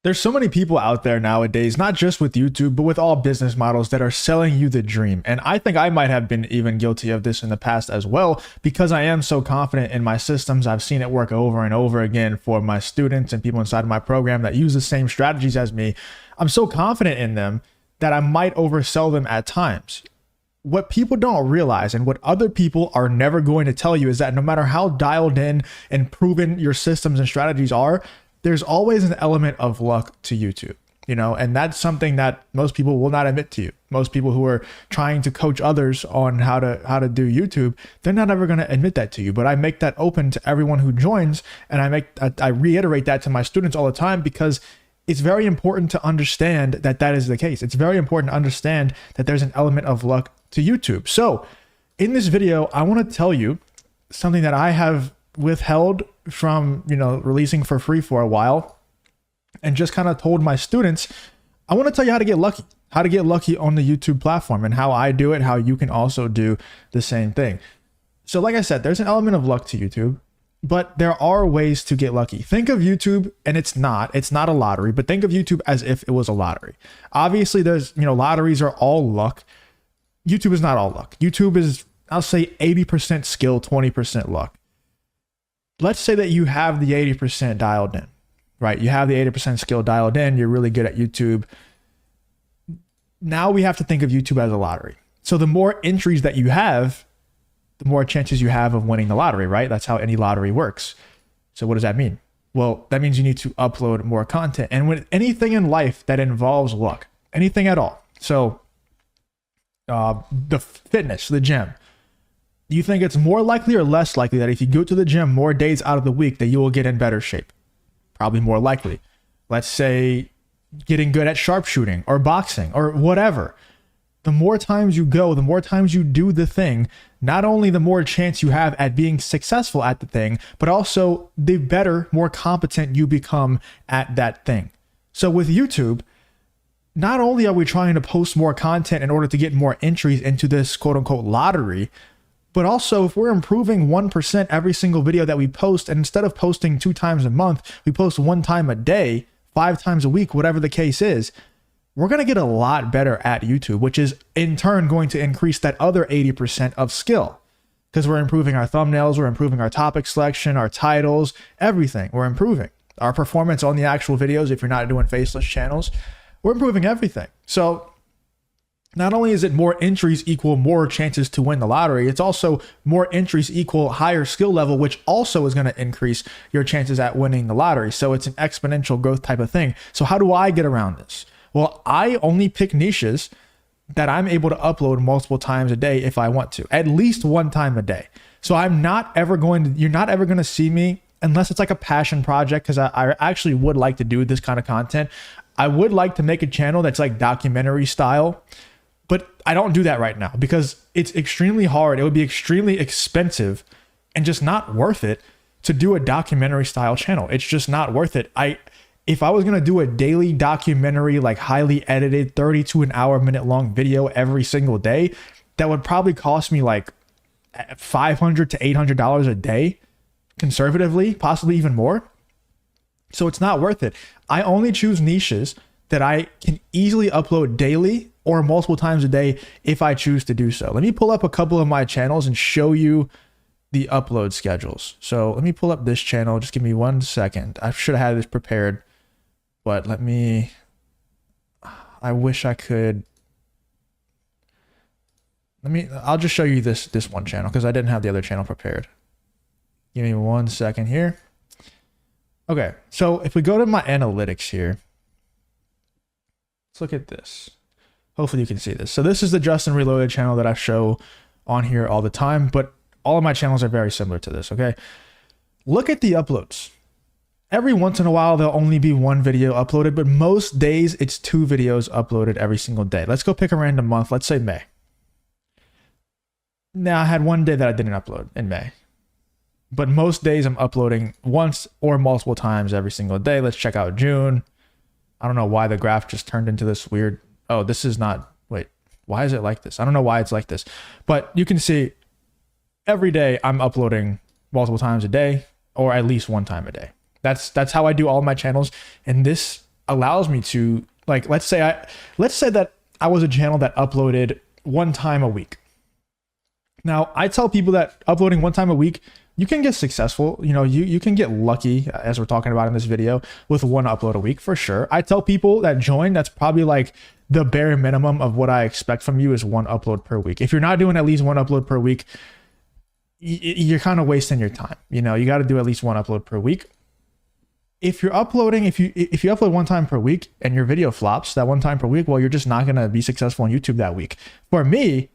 There's so many people out there nowadays, not just with YouTube, but with all business models that are selling you the dream. And I think I might have been even guilty of this in the past as well, because I am so confident in my systems. I've seen it work over and over again for my students and people inside of my program that use the same strategies as me. I'm so confident in them that I might oversell them at times. What people don't realize and what other people are never going to tell you is that no matter how dialed in and proven your systems and strategies are, there's always an element of luck to YouTube, and that's something that most people will not admit to you. Most people who are trying to coach others on how to do YouTube, they're not ever going to admit that to you. But I make that open to everyone who joins, and I reiterate that to my students all the time, because it's very important to understand that that is the case. It's very important to understand that there's an element of luck to YouTube. So in this video, I want to tell you something that I have withheld from releasing for free for a while, and just kind of told my students, I want to tell you how to get lucky on the YouTube platform, and how I do it, how you can also do the same thing. So like I said, there's an element of luck to YouTube, but there are ways to get lucky. Think of YouTube, and it's not a lottery, but think of YouTube as if it was a lottery. Obviously there's, lotteries are all luck. YouTube is not all luck. YouTube is, I'll say 80% skill, 20% luck. Let's say that you have the 80% dialed in, right? You have the 80% skill dialed in. You're really good at YouTube. Now we have to think of YouTube as a lottery. So the more entries that you have, the more chances you have of winning the lottery, right? That's how any lottery works. So what does that mean? Well, that means you need to upload more content. And with anything in life that involves luck, anything at all. So the fitness, the gym. Do you think it's more likely or less likely that if you go to the gym more days out of the week that you will get in better shape? Probably more likely. Let's say getting good at sharpshooting or boxing or whatever. The more times you go, the more times you do the thing, not only the more chance you have at being successful at the thing, but also the better, more competent you become at that thing. So with YouTube, not only are we trying to post more content in order to get more entries into this quote unquote lottery, but also if we're improving 1% every single video that we post, and instead of posting 2 times a month, we post 1 time a day, 5 times a week, whatever the case is, we're going to get a lot better at YouTube, which is in turn going to increase that other 80% of skill, because we're improving our thumbnails, we're improving our topic selection, our titles, everything. We're improving our performance on the actual videos. If you're not doing faceless channels, we're improving everything. So not only is it more entries equal more chances to win the lottery, it's also more entries equal higher skill level, which also is going to increase your chances at winning the lottery. So it's an exponential growth type of thing. So how do I get around this? Well, I only pick niches that I'm able to upload multiple times a day if I want to, at least 1 time a day. So you're not ever going to see me, unless it's like a passion project, because I actually would like to do this kind of content. I would like to make a channel that's like documentary style, but I don't do that right now because it's extremely hard. It would be extremely expensive and just not worth it to do a documentary style channel. It's just not worth it. If I was going to do a daily documentary, like highly edited 32 an hour minute long video every single day, that would probably cost me like $500 to $800 a day, conservatively, possibly even more. So it's not worth it. I only choose niches that I can easily upload daily or multiple times a day if I choose to do so. Let me pull up a couple of my channels and show you the upload schedules. So let me pull up this channel. Just give me 1 second. I should have had this prepared, but I wish I could. I'll just show you this one channel because I didn't have the other channel prepared. Give me 1 second here. Okay, so if we go to my analytics here, let's look at this. Hopefully you can see this. So this is the Justin Reloaded channel that I show on here all the time, but all of my channels are very similar to this, okay? Look at the uploads. Every once in a while, there'll only be 1 video uploaded, but most days it's 2 videos uploaded every single day. Let's go pick a random month. Let's say May. Now, I had 1 day that I didn't upload in May, but most days I'm uploading once or multiple times every single day. Let's check out June. I don't know why the graph just turned into this weird. Oh, this is not, wait, why is it like this? I don't know why it's like this, but you can see every day I'm uploading multiple times a day or at least 1 time a day. That's how I do all my channels. And this allows me to, like, let's say that I was a channel that uploaded one time a week. Now, I tell people that uploading one time a week, you can get successful. You know, you can get lucky, as we're talking about in this video, with one upload a week for sure. I tell people that join, that's probably like the bare minimum of what I expect from you is one upload per week. If you're not doing at least one upload per week, you're kind of wasting your time. You know, you got to do at least one upload per week. If you're uploading, if you upload one time per week and your video flops that one time per week, well, you're just not going to be successful on YouTube that week. For me,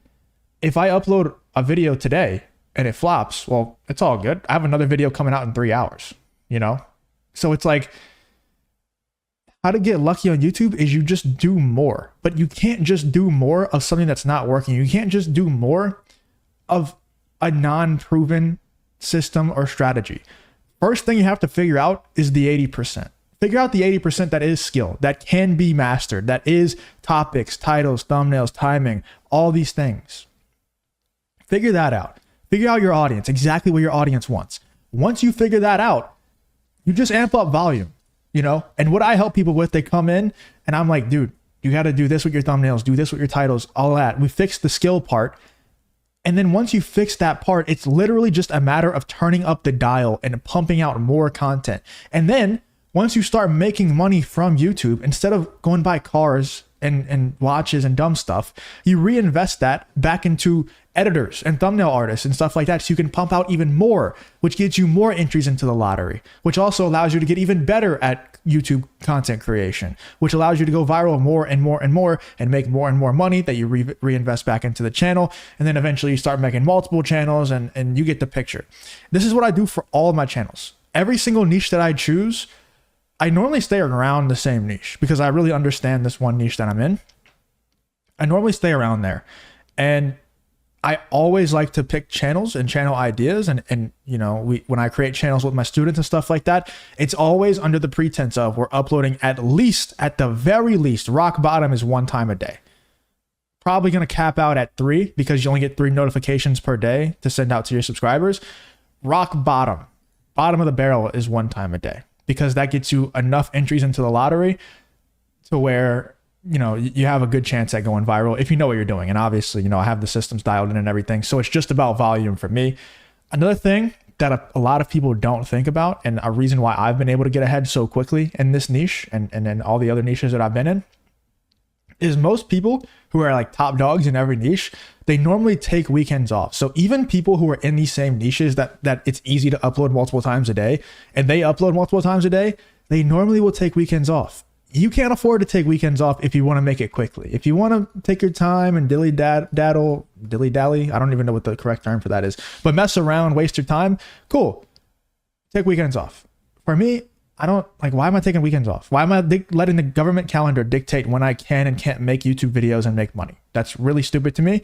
if I upload a video today and it flops, well, it's all good. I have another video coming out in 3 hours, you know? So it's like, how to get lucky on YouTube is you just do more, but you can't just do more of something that's not working. You can't just do more of a non-proven system or strategy. First thing you have to figure out is the 80%. Figure out the 80% that is skill, that can be mastered, that is topics, titles, thumbnails, timing, all these things. Figure that out. Figure out your audience, exactly what your audience wants. Once you figure that out, you just amp up volume, you know? And what I help people with, they come in and I'm like, dude, you got to do this with your thumbnails, do this with your titles, all that. We fix the skill part. And then once you fix that part, it's literally just a matter of turning up the dial and pumping out more content. And then once you start making money from YouTube, instead of going buy cars and watches and dumb stuff, you reinvest that back into editors and thumbnail artists and stuff like that, so you can pump out even more, which gets you more entries into the lottery, which also allows you to get even better at YouTube content creation, which allows you to go viral more and more and more and make more and more money that you reinvest back into the channel. And then eventually you start making multiple channels and you get the picture. This is what I do for all of my channels. Every single niche that I choose, I normally stay around the same niche because I really understand this one niche that I'm in. I normally stay around there. And I always like to pick channels and channel ideas. And you know, when I create channels with my students and stuff like that, it's always under the pretense of we're uploading at the very least, rock bottom is 1 time a day. Probably going to cap out at 3 because you only get 3 notifications per day to send out to your subscribers. Rock bottom of the barrel is 1 time a day, because that gets you enough entries into the lottery to where, you know, you have a good chance at going viral if you know what you're doing. And obviously, you know, I have the systems dialed in and everything. So it's just about volume for me. Another thing that a lot of people don't think about, and a reason why I've been able to get ahead so quickly in this niche and then all the other niches that I've been in, is most people who are like top dogs in every niche, they normally take weekends off. So even people who are in these same niches that it's easy to upload multiple times a day, and they upload multiple times a day, they normally will take weekends off. You can't afford to take weekends off if you want to make it quickly. If you want to take your time and dilly-dally, I don't even know what the correct term for that is, but mess around, waste your time, cool. Take weekends off. For me, I don't like, why am I taking weekends off? Why am I letting the government calendar dictate when I can and can't make YouTube videos and make money? That's really stupid to me.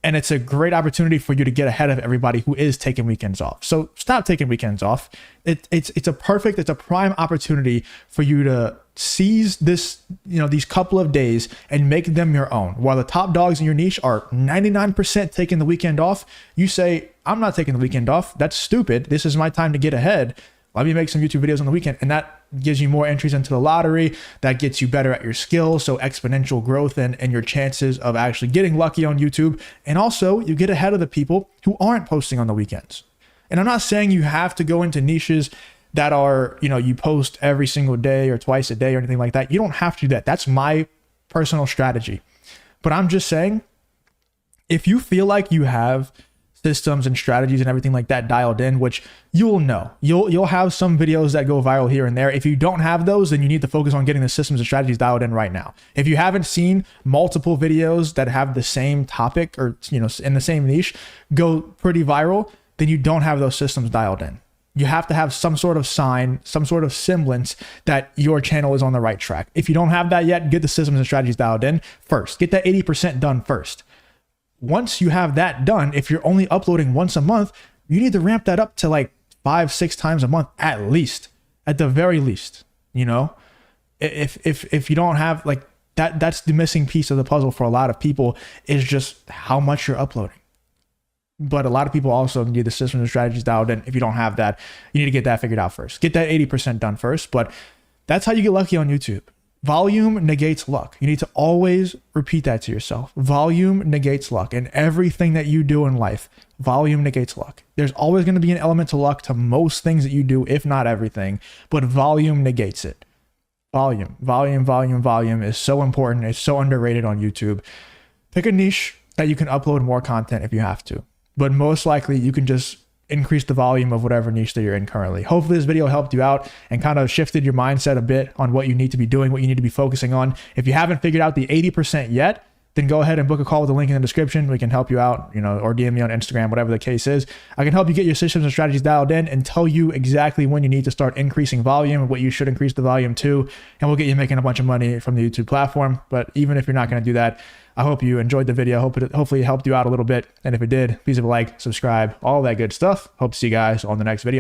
And it's a great opportunity for you to get ahead of everybody who is taking weekends off. So stop taking weekends off. It's a prime opportunity for you to seize this, you know, these couple of days and make them your own. While the top dogs in your niche are 99% taking the weekend off, you say, I'm not taking the weekend off. That's stupid. This is my time to get ahead. Let me make some YouTube videos on the weekend. And that gives you more entries into the lottery. That gets you better at your skills. So exponential growth and your chances of actually getting lucky on YouTube. And also you get ahead of the people who aren't posting on the weekends. And I'm not saying you have to go into niches that are, you know, you post every single day or twice a day or anything like that. You don't have to do that. That's my personal strategy. But I'm just saying, if you feel like you have systems and strategies and everything like that dialed in, which you will know, you'll have some videos that go viral here and there. If you don't have those, then you need to focus on getting the systems and strategies dialed in right now. If you haven't seen multiple videos that have the same topic or, you know, in the same niche go pretty viral, then you don't have those systems dialed in. You have to have some sort of sign, some sort of semblance that your channel is on the right track. If you don't have that yet, get the systems and strategies dialed in first. Get that 80% done first. Once you have that done, if you're only uploading once a month, you need to ramp that up to like 5-6 times a month at least, at the very least. You know, if you don't have like that, that's the missing piece of the puzzle for a lot of people, is just how much you're uploading. But a lot of people also need the systems and strategies dialed in. If you don't have that, you need to get that figured out first. Get that 80% done first. But that's how you get lucky on YouTube. Volume negates luck. You need to always repeat that to yourself. Volume negates luck. In everything that you do in life, volume negates luck. There's always going to be an element to luck to most things that you do, if not everything, but volume negates it. Volume is so important. It's so underrated on YouTube. Pick a niche that you can upload more content if you have to, but most likely you can just increase the volume of whatever niche that you're in currently. Hopefully this video helped you out and kind of shifted your mindset a bit on what you need to be doing, what you need to be focusing on. If you haven't figured out the 80% yet, then go ahead and book a call with the link in the description. We can help you out, or DM me on Instagram, whatever the case is. I can help you get your systems and strategies dialed in and tell you exactly when you need to start increasing volume and what you should increase the volume to. And we'll get you making a bunch of money from the YouTube platform. But even if you're not going to do that, I hope you enjoyed the video. Hopefully it helped you out a little bit. And if it did, please leave a like, subscribe, all that good stuff. Hope to see you guys on the next video.